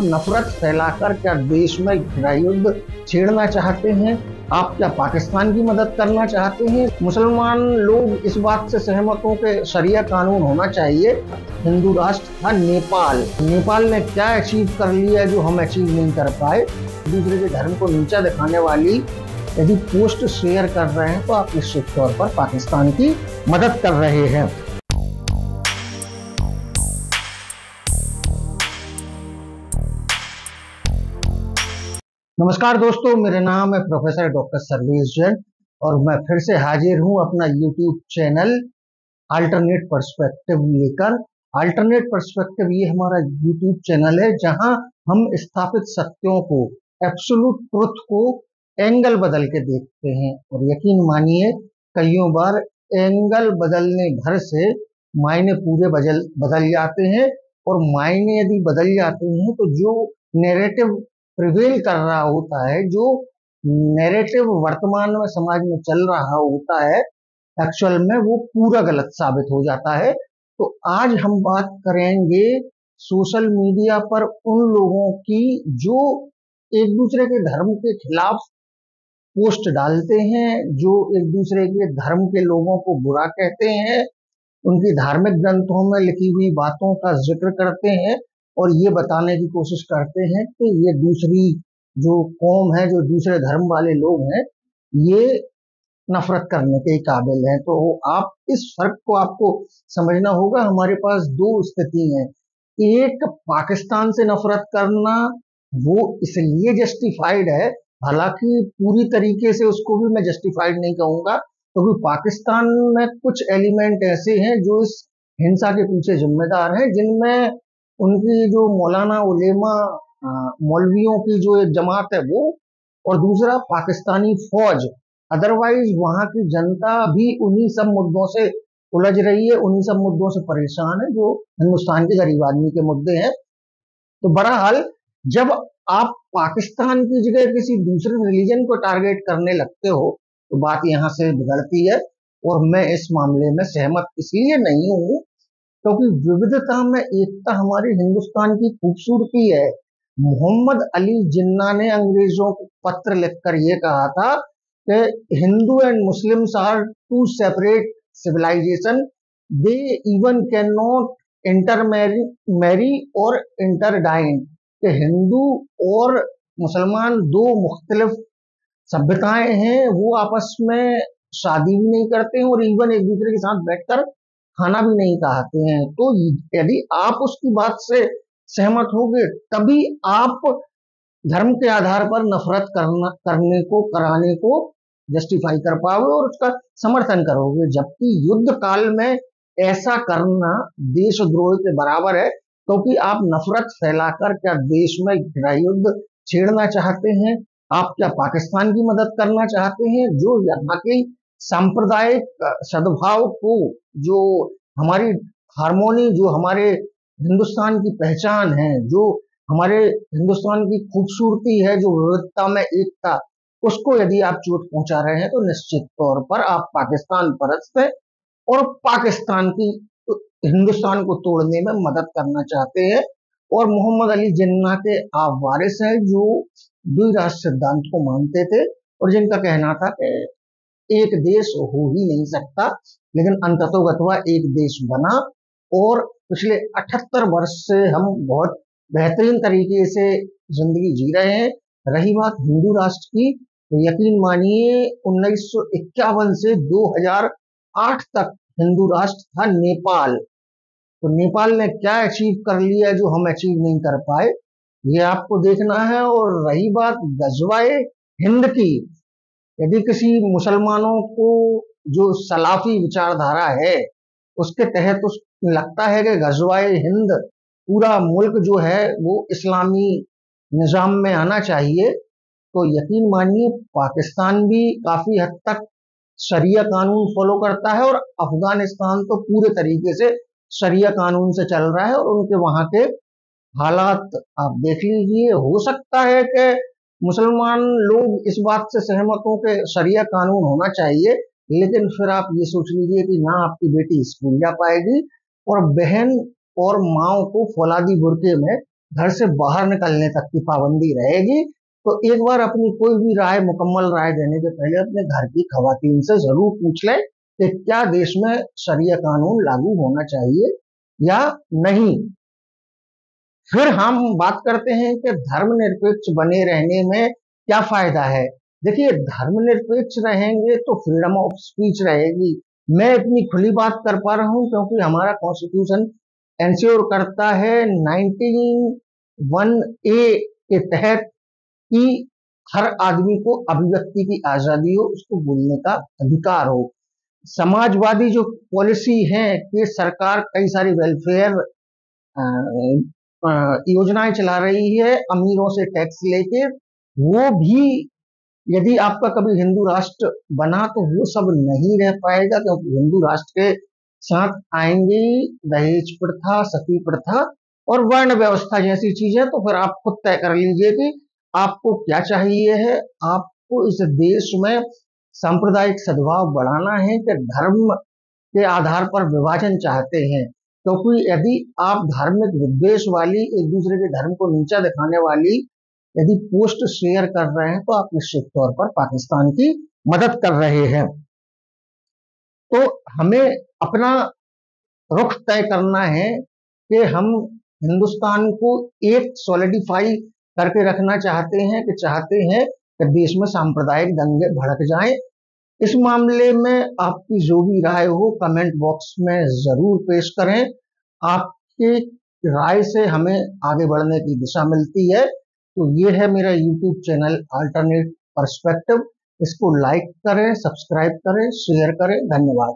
नफरत फैलाकर क्या देश में गृह युद्ध छेड़ना चाहते हैं? आप क्या पाकिस्तान की मदद करना चाहते हैं? मुसलमान लोग इस बात से सहमत हो कि शरिया कानून होना चाहिए। हिंदू राष्ट्र था नेपाल। नेपाल ने क्या अचीव कर लिया जो हम अचीव नहीं कर पाए? दूसरे के धर्म को नीचा दिखाने वाली यदि पोस्ट शेयर कर रहे हैं तो आप निश्चित तौर पर पाकिस्तान की मदद कर रहे हैं। नमस्कार दोस्तों, मेरा नाम है प्रोफेसर डॉक्टर सर्वेश जैन और मैं फिर से हाजिर हूं अपना यूट्यूब चैनल अल्टरनेट पर्सपेक्टिव लेकर। अल्टरनेट पर्सपेक्टिव ये हमारा यूट्यूब चैनल है जहां हम स्थापित सत्यों को, एब्सोल्यूट ट्रुथ को एंगल बदल के देखते हैं। और यकीन मानिए कईयों बार एंगल बदलने भर से मायने पूरे बदल जाते हैं। और मायने यदि बदल जाते हैं तो जो नैरेटिव प्रिवेल कर रहा होता है, जो नैरेटिव वर्तमान में समाज में चल रहा होता है, एक्चुअल में वो पूरा गलत साबित हो जाता है। तो आज हम बात करेंगे सोशल मीडिया पर उन लोगों की जो एक दूसरे के धर्म के खिलाफ पोस्ट डालते हैं, जो एक दूसरे के धर्म के लोगों को बुरा कहते हैं, उनकी धार्मिक ग्रंथों में लिखी हुई बातों का जिक्र करते हैं और ये बताने की कोशिश करते हैं कि ये दूसरी जो कौम है, जो दूसरे धर्म वाले लोग हैं, ये नफरत करने के काबिल हैं। तो आप इस फर्क को आपको समझना होगा। हमारे पास दो स्थिति हैं। एक, पाकिस्तान से नफरत करना वो इसलिए जस्टिफाइड है, हालांकि पूरी तरीके से उसको भी मैं जस्टिफाइड नहीं कहूंगा, क्योंकि पाकिस्तान में कुछ एलिमेंट ऐसे हैं जो इस हिंसा के पीछे जिम्मेदार हैं, जिनमें उनकी जो मौलाना उलेमा मौलवियों की जो एक जमात है वो, और दूसरा पाकिस्तानी फौज। अदरवाइज वहां की जनता भी उन्हीं सब मुद्दों से उलझ रही है, उन्हीं सब मुद्दों से परेशान है जो हिंदुस्तान के गरीब आदमी के मुद्दे हैं। तो बहरहाल जब आप पाकिस्तान की जगह किसी दूसरे रिलीजन को टारगेट करने लगते हो तो बात यहां से बिगड़ती है। और मैं इस मामले में सहमत इसलिए नहीं हूं क्योंकि विविधता में एकता हमारी हिंदुस्तान की खूबसूरती है। मोहम्मद अली जिन्ना ने अंग्रेजों को पत्र लिखकर यह कहा था कि Hindu and Muslims are two separate civilisation, they even can not intermarry or interdine. कि हिंदू और मुसलमान दो मुख्तलिफ सभ्यताएं हैं, वो आपस में शादी भी नहीं करते हैं और इवन एक दूसरे के साथ बैठकर खाना भी नहीं खाते हैं। तो यदि आप उसकी बात से सहमत होगे तभी आप धर्म के आधार पर नफरत कराने को जस्टिफाई कर पाओगे और उसका समर्थन करोगे। जबकि युद्ध काल में ऐसा करना देशद्रोह के बराबर है, क्योंकि आप नफरत फैलाकर क्या देश में गृह युद्ध छेड़ना चाहते हैं? आप क्या पाकिस्तान की मदद करना चाहते हैं जो यहाँ की सांप्रदायिक सद्भाव को, जो हमारी हार्मोनी, जो हमारे हिंदुस्तान की पहचान है, जो हमारे हिंदुस्तान की खूबसूरती है, जो विविधता में एकता, उसको यदि आप चोट पहुंचा रहे हैं तो निश्चित तौर पर आप पाकिस्तान परस्त हैं और पाकिस्तान की हिंदुस्तान को तोड़ने में मदद करना चाहते हैं। और मोहम्मद अली जिन्ना के आप वारिस हैं जो द्विराष्ट्र सिद्धांत को मानते थे और जिनका कहना था कि एक देश हो ही नहीं सकता, लेकिन अंततोगत्वा एक देश बना। और पिछले 78 वर्ष से हम बहुत बेहतरीन तरीके से जिंदगी जी रहे हैं। रही बात हिंदू राष्ट्र की, तो यकीन मानिए 1951 से 2008 तक हिंदू राष्ट्र था नेपाल। तो नेपाल ने क्या अचीव कर लिया जो हम अचीव नहीं कर पाए, ये आपको देखना है। और रही बात गजवाए हिंद की, यदि किसी मुसलमानों को जो सलाफी विचारधारा है उसके तहत लगता है कि गजवाए हिंद पूरा मुल्क जो है वो इस्लामी निजाम में आना चाहिए, तो यकीन मानिए पाकिस्तान भी काफी हद तक शरिया कानून फॉलो करता है और अफगानिस्तान तो पूरे तरीके से शरिया कानून से चल रहा है। और उनके वहां के हालात आप देख लीजिए। हो सकता है कि मुसलमान लोग इस बात से सहमत हो कि शरिया कानून होना चाहिए, लेकिन फिर आप ये सोच लीजिए कि ना आपकी बेटी स्कूल जा पाएगी और बहन और माओ को फौलादी बुर्के में घर से बाहर निकलने तक की पाबंदी रहेगी। तो एक बार अपनी कोई भी राय, मुकम्मल राय देने के पहले अपने घर की खवातीन से जरूर पूछ लें कि क्या देश में शरिया कानून लागू होना चाहिए या नहीं। फिर हम बात करते हैं कि धर्मनिरपेक्ष बने रहने में क्या फायदा है। देखिए, धर्मनिरपेक्ष रहेंगे तो फ्रीडम ऑफ स्पीच रहेगी। मैं इतनी खुली बात कर पा रहा हूं क्योंकि हमारा कॉन्स्टिट्यूशन एंश्योर करता है 91A के तहत कि हर आदमी को अभिव्यक्ति की आजादी हो, उसको बोलने का अधिकार हो। समाजवादी जो पॉलिसी है कि सरकार कई सारी वेलफेयर योजनाएं चला रही है अमीरों से टैक्स लेके, वो भी यदि आपका कभी हिंदू राष्ट्र बना तो वो सब नहीं रह पाएगा, क्योंकि हिंदू राष्ट्र के साथ आएंगे दहेज प्रथा, सती प्रथा और वर्ण व्यवस्था जैसी चीजें। तो फिर आप खुद तय कर लीजिए कि आपको क्या चाहिए है। आपको इस देश में सांप्रदायिक सद्भाव बढ़ाना है कि धर्म के आधार पर विभाजन चाहते हैं। क्योंकि यदि आप धार्मिक विद्वेष वाली, एक दूसरे के धर्म को नीचा दिखाने वाली यदि पोस्ट शेयर कर रहे हैं तो आप निश्चित तौर पर पाकिस्तान की मदद कर रहे हैं। तो हमें अपना रुख तय करना है कि हम हिंदुस्तान को एक सॉलिडिफाई करके रखना चाहते हैं कि देश में सांप्रदायिक दंगे भड़क जाएं। इस मामले में आपकी जो भी राय हो कमेंट बॉक्स में जरूर पेश करें। आपकी राय से हमें आगे बढ़ने की दिशा मिलती है। तो ये है मेरा यूट्यूब चैनल अल्टरनेट पर्सपेक्टिव। इसको लाइक करें, सब्सक्राइब करें, शेयर करें। धन्यवाद।